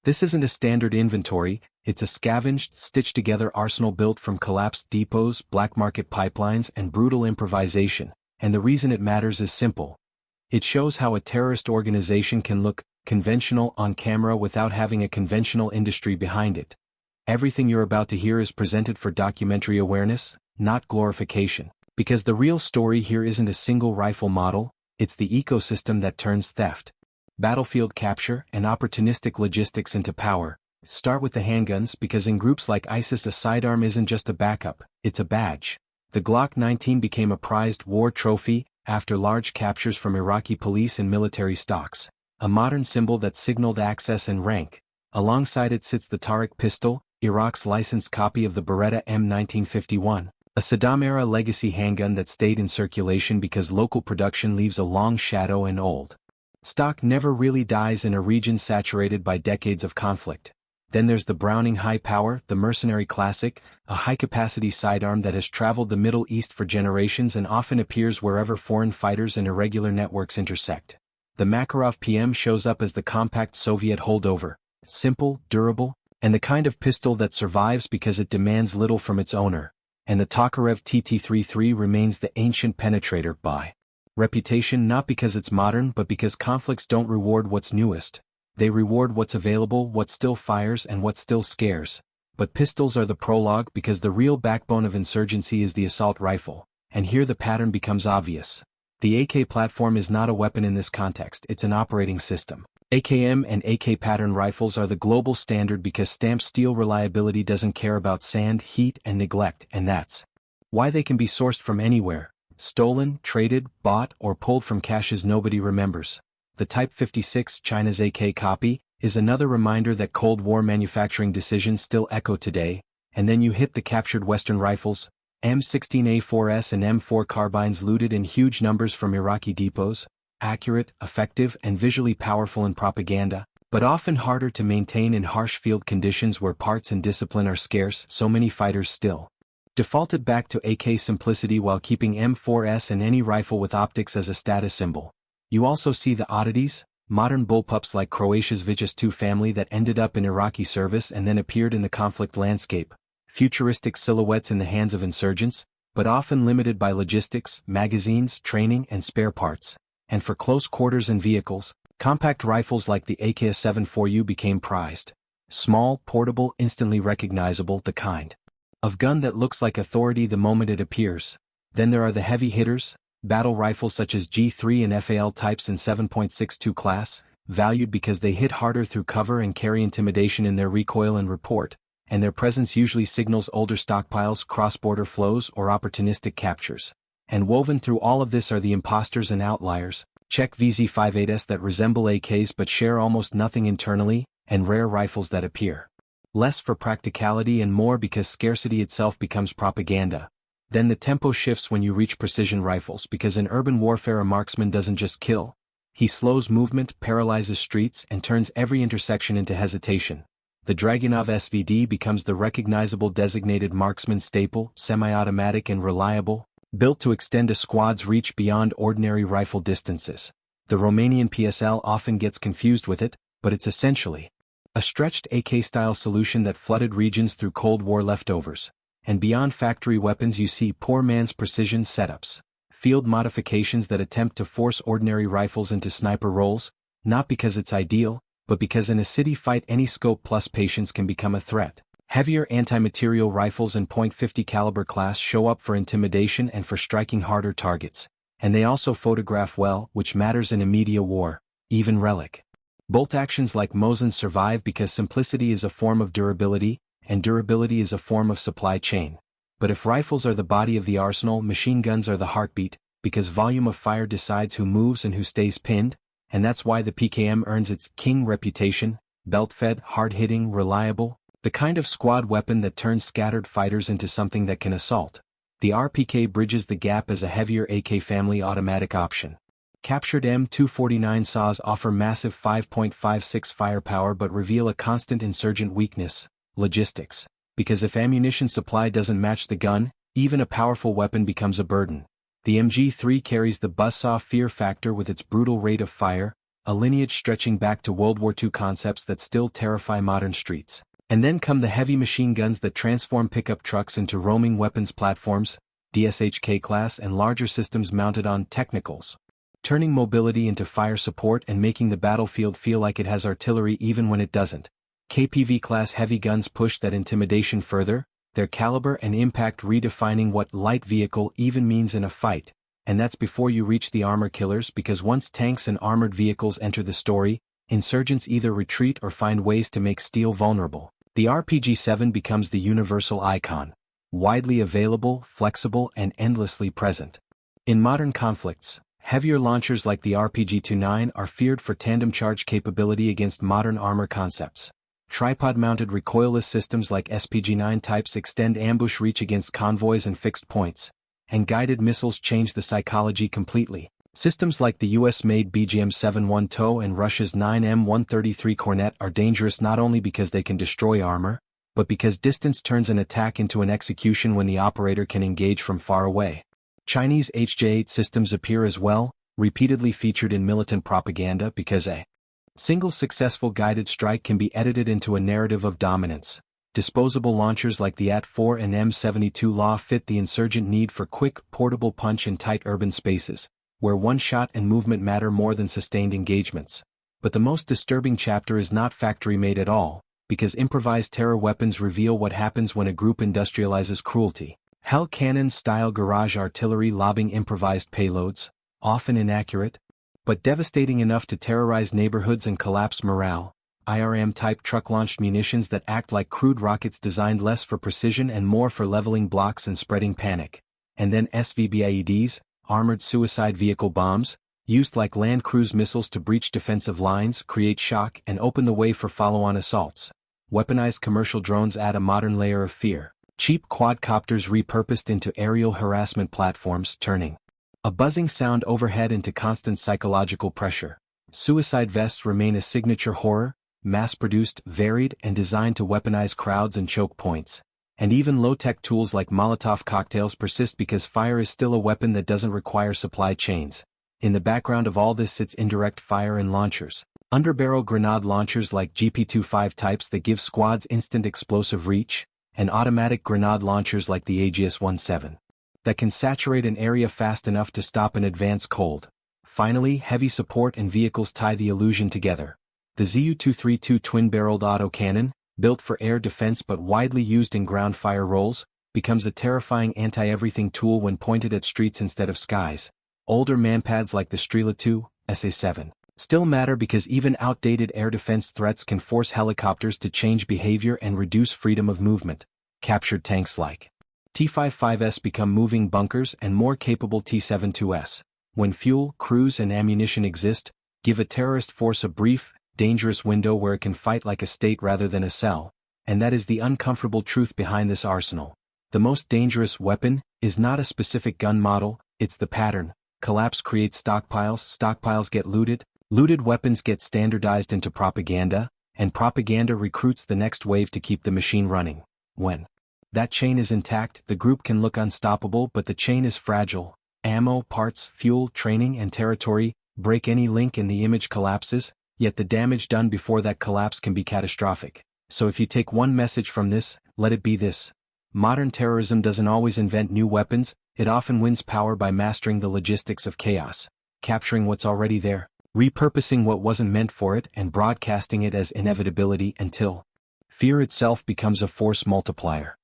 This isn't a standard inventory, it's a scavenged, stitched-together arsenal built from collapsed depots, black market pipelines, and brutal improvisation, and the reason it matters is simple. It shows how a terrorist organization can look conventional on camera without having a conventional industry behind it. Everything you're about to hear is presented for documentary awareness, not glorification, because the real story here isn't a single rifle model, it's the ecosystem that turns theft, battlefield capture, and opportunistic logistics into power. Start with the handguns because in groups like ISIS a sidearm isn't just a backup, it's a badge. The Glock 19 became a prized war trophy after large captures from Iraqi police and military stocks, a modern symbol that signaled access and rank. Alongside it sits the Tariq pistol, Iraq's licensed copy of the Beretta M1951, a Saddam-era legacy handgun that stayed in circulation because local production leaves a long shadow and old stock never really dies in a region saturated by decades of conflict. Then there's the Browning High Power, the mercenary classic, a high-capacity sidearm that has traveled the Middle East for generations and often appears wherever foreign fighters and irregular networks intersect. The Makarov PM shows up as the compact Soviet holdover, simple, durable, and the kind of pistol that survives because it demands little from its owner. And the Tokarev TT-33 remains the ancient penetrator by reputation, not because it's modern but because conflicts don't reward what's newest. They reward what's available, what still fires, and what still scares. But pistols are the prologue because the real backbone of insurgency is the assault rifle, and here the pattern becomes obvious. The AK platform is not a weapon in this context, it's an operating system. AKM and AK pattern rifles are the global standard because stamped steel reliability doesn't care about sand, heat, and neglect, and that's why they can be sourced from anywhere. Stolen, traded, bought, or pulled from caches nobody remembers. The Type 56, China's AK copy, is another reminder that Cold War manufacturing decisions still echo today, and then you hit the captured Western rifles, M16A4S and M4 carbines looted in huge numbers from Iraqi depots, accurate, effective, and visually powerful in propaganda, but often harder to maintain in harsh field conditions where parts and discipline are scarce. So many fighters still defaulted back to AK simplicity while keeping M4S and any rifle with optics as a status symbol. You also see the oddities, modern bullpups like Croatia's Vicus II family that ended up in Iraqi service and then appeared in the conflict landscape, futuristic silhouettes in the hands of insurgents, but often limited by logistics, magazines, training, and spare parts. And for close quarters and vehicles, compact rifles like the AK-74U became prized. Small, portable, instantly recognizable, the kind of gun that looks like authority the moment it appears. Then there are the heavy hitters, battle rifles such as G3 and FAL types in 7.62 class, valued because they hit harder through cover and carry intimidation in their recoil and report, and their presence usually signals older stockpiles, cross-border flows, or opportunistic captures. And woven through all of this are the imposters and outliers, Czech VZ58s that resemble AKs but share almost nothing internally, and rare rifles that appear less for practicality and more because scarcity itself becomes propaganda. Then the tempo shifts when you reach precision rifles because in urban warfare a marksman doesn't just kill. He slows movement, paralyzes streets, and turns every intersection into hesitation. The Dragunov SVD becomes the recognizable designated marksman staple, semi-automatic and reliable, built to extend a squad's reach beyond ordinary rifle distances. The Romanian PSL often gets confused with it, but it's essentially a stretched AK-style solution that flooded regions through Cold War leftovers. And beyond factory weapons you see poor man's precision setups, field modifications that attempt to force ordinary rifles into sniper roles, not because it's ideal, but because in a city fight any scope plus patience can become a threat. Heavier anti-material rifles and .50 caliber class show up for intimidation and for striking harder targets, and they also photograph well, which matters in a media war. Even relic bolt actions like Mosin survive because simplicity is a form of durability, and durability is a form of supply chain. But if rifles are the body of the arsenal, machine guns are the heartbeat, because volume of fire decides who moves and who stays pinned, and that's why the PKM earns its king reputation, belt-fed, hard-hitting, reliable, the kind of squad weapon that turns scattered fighters into something that can assault. The RPK bridges the gap as a heavier AK family automatic option. Captured M249 saws offer massive 5.56 firepower but reveal a constant insurgent weakness: logistics. Because if ammunition supply doesn't match the gun, even a powerful weapon becomes a burden. The MG3 carries the buzzsaw fear factor with its brutal rate of fire, a lineage stretching back to World War II concepts that still terrify modern streets. And then come the heavy machine guns that transform pickup trucks into roaming weapons platforms, DSHK class and larger systems mounted on technicals, turning mobility into fire support and making the battlefield feel like it has artillery even when it doesn't. KPV-class heavy guns push that intimidation further, their caliber and impact redefining what light vehicle even means in a fight. And that's before you reach the armor killers, because once tanks and armored vehicles enter the story, insurgents either retreat or find ways to make steel vulnerable. The RPG-7 becomes the universal icon, widely available, flexible, and endlessly present. In modern conflicts, heavier launchers like the RPG-29 are feared for tandem charge capability against modern armor concepts. Tripod-mounted recoilless systems like SPG-9 types extend ambush reach against convoys and fixed points, and guided missiles change the psychology completely. Systems like the US-made BGM-71 TOW and Russia's 9M133 Cornet are dangerous not only because they can destroy armor, but because distance turns an attack into an execution when the operator can engage from far away. Chinese HJ-8 systems appear as well, repeatedly featured in militant propaganda because a single successful guided strike can be edited into a narrative of dominance. Disposable launchers like the AT-4 and M72 Law fit the insurgent need for quick, portable punch in tight urban spaces, where one shot and movement matter more than sustained engagements. But the most disturbing chapter is not factory-made at all, because improvised terror weapons reveal what happens when a group industrializes cruelty. Hell cannon-style garage artillery lobbing improvised payloads, often inaccurate, but devastating enough to terrorize neighborhoods and collapse morale. IRM-type truck-launched munitions that act like crude rockets designed less for precision and more for leveling blocks and spreading panic. And then SVB-IEDs, armored suicide vehicle bombs, used like land cruise missiles to breach defensive lines, create shock, and open the way for follow-on assaults. Weaponized commercial drones add a modern layer of fear. Cheap quadcopters repurposed into aerial harassment platforms, turning a buzzing sound overhead into constant psychological pressure. Suicide vests remain a signature horror, mass-produced, varied, and designed to weaponize crowds and choke points. And even low-tech tools like Molotov cocktails persist because fire is still a weapon that doesn't require supply chains. In the background of all this sits indirect fire and launchers. Underbarrel grenade launchers like GP25 types that give squads instant explosive reach, and automatic grenade launchers like the Aegis-17 that can saturate an area fast enough to stop an advance cold. Finally, heavy support and vehicles tie the illusion together. The ZU-232 twin-barreled autocannon, built for air defense but widely used in ground fire roles, becomes a terrifying anti-everything tool when pointed at streets instead of skies. Older manpads like the Strela 2, SA-7, still matter because even outdated air defense threats can force helicopters to change behavior and reduce freedom of movement. Captured tanks like T-55S become moving bunkers and more capable T-72S. When fuel, crews and ammunition exist, give a terrorist force a brief, dangerous window where it can fight like a state rather than a cell. And that is the uncomfortable truth behind this arsenal. The most dangerous weapon is not a specific gun model, it's the pattern. Collapse creates stockpiles, stockpiles get looted, looted weapons get standardized into propaganda, and propaganda recruits the next wave to keep the machine running. When that chain is intact, the group can look unstoppable, but the chain is fragile. Ammo, parts, fuel, training, and territory break any link and the image collapses, yet the damage done before that collapse can be catastrophic. So if you take one message from this, let it be this. Modern terrorism doesn't always invent new weapons, it often wins power by mastering the logistics of chaos, capturing what's already there, repurposing what wasn't meant for it and broadcasting it as inevitability until fear itself becomes a force multiplier.